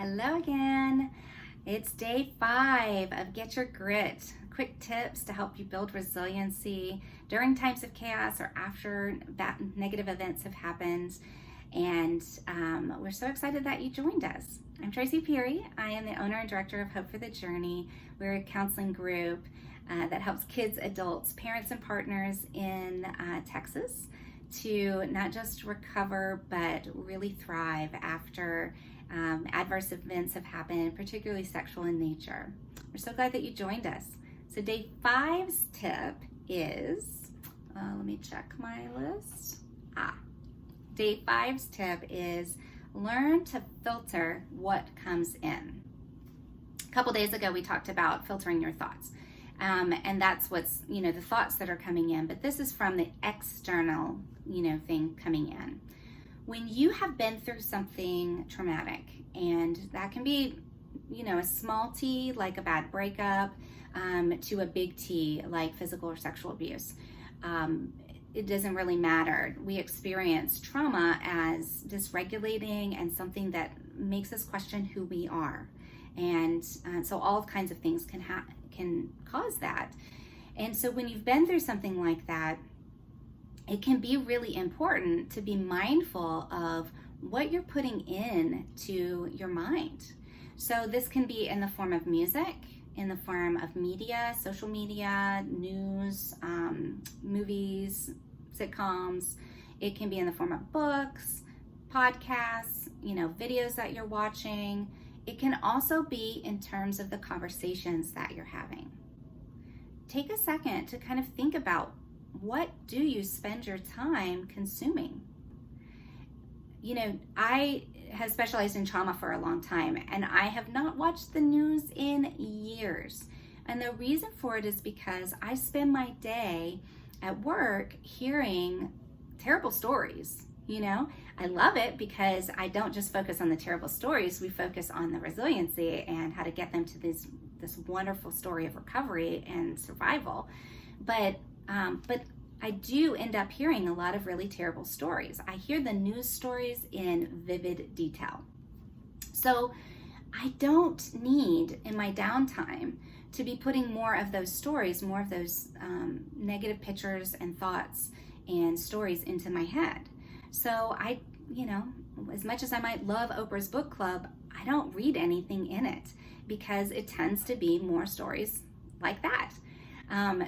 Hello again. It's day 5 of Get Your Grit. Quick tips to help you build resiliency during times of chaos or after negative events have happened. And we're so excited that you joined us. I'm Tracy Peary. I am the owner and director of Hope for the Journey. We're a counseling group that helps kids, adults, parents, and partners in Texas to not just recover, but really thrive after adverse events have happened, particularly sexual in nature. We're so glad that you joined us. So day 5's tip is, let me check my list. Day 5's tip is learn to filter what comes in. A couple days ago, we talked about filtering your thoughts. And that's what's, the thoughts that are coming in, but this is from the external, thing coming in. When you have been through something traumatic, and that can be, a small T, like a bad breakup, to a big T, like physical or sexual abuse, it doesn't really matter. We experience trauma as dysregulating and something that makes us question who we are. And so all kinds of things can cause that. And so when you've been through something like that, it can be really important to be mindful of what you're putting in to your mind. So this can be in the form of music, in the form of media, social media, news, movies, sitcoms. It can be in the form of books, podcasts, videos that you're watching. It can also be in terms of the conversations that you're having. Take a second to kind of think about, what do you spend your time consuming? I have specialized in trauma for a long time, and I have not watched the news in years. And the reason for it is because I spend my day at work hearing terrible stories. I love it because I don't just focus on the terrible stories. We focus on the resiliency and how to get them to this wonderful story of recovery and survival. But I do end up hearing a lot of really terrible stories. I hear the news stories in vivid detail. So I don't need, in my downtime, to be putting more of those stories, more of those negative pictures and thoughts and stories into my head. So I, as much as I might love Oprah's book club, I don't read anything in it because it tends to be more stories like that.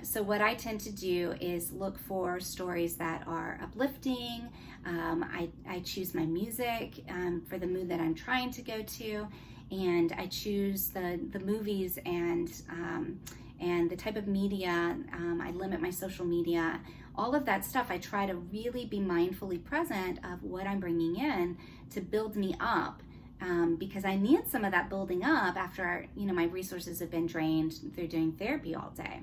So what I tend to do is look for stories that are uplifting. I choose my music for the mood that I'm trying to go to, and I choose the movies and the type of media. I limit my social media. All of that stuff, I try to really be mindfully present of what I'm bringing in to build me up. Because I need some of that building up after, my resources have been drained through doing therapy all day.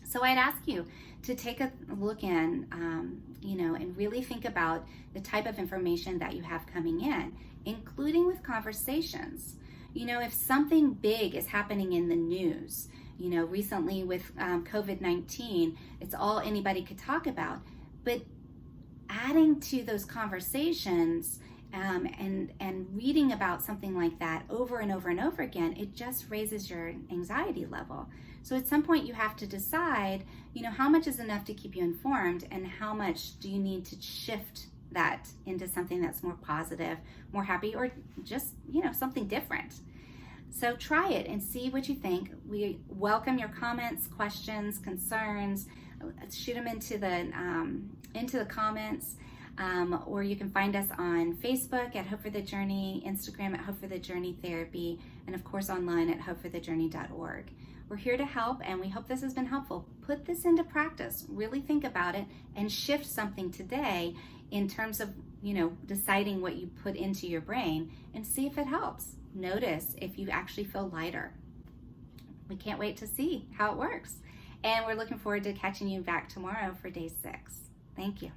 So I'd ask you to take a look in, and really think about the type of information that you have coming in, including with conversations. If something big is happening in the news, recently with COVID-19, it's all anybody could talk about, but adding to those conversations and reading about something like that over and over and over again, it just raises your anxiety level. So at some point you have to decide, how much is enough to keep you informed and how much do you need to shift that into something that's more positive, more happy, or just, something different. So try it and see what you think. We welcome your comments, questions, concerns. Shoot them into the comments. Or you can find us on Facebook at Hope for the Journey, Instagram at Hope for the Journey Therapy, and of course online at hopeforthejourney.org. We're here to help, and we hope this has been helpful. Put this into practice. Really think about it and shift something today in terms of, deciding what you put into your brain and see if it helps. Notice if you actually feel lighter. We can't wait to see how it works. And we're looking forward to catching you back tomorrow for day 6. Thank you.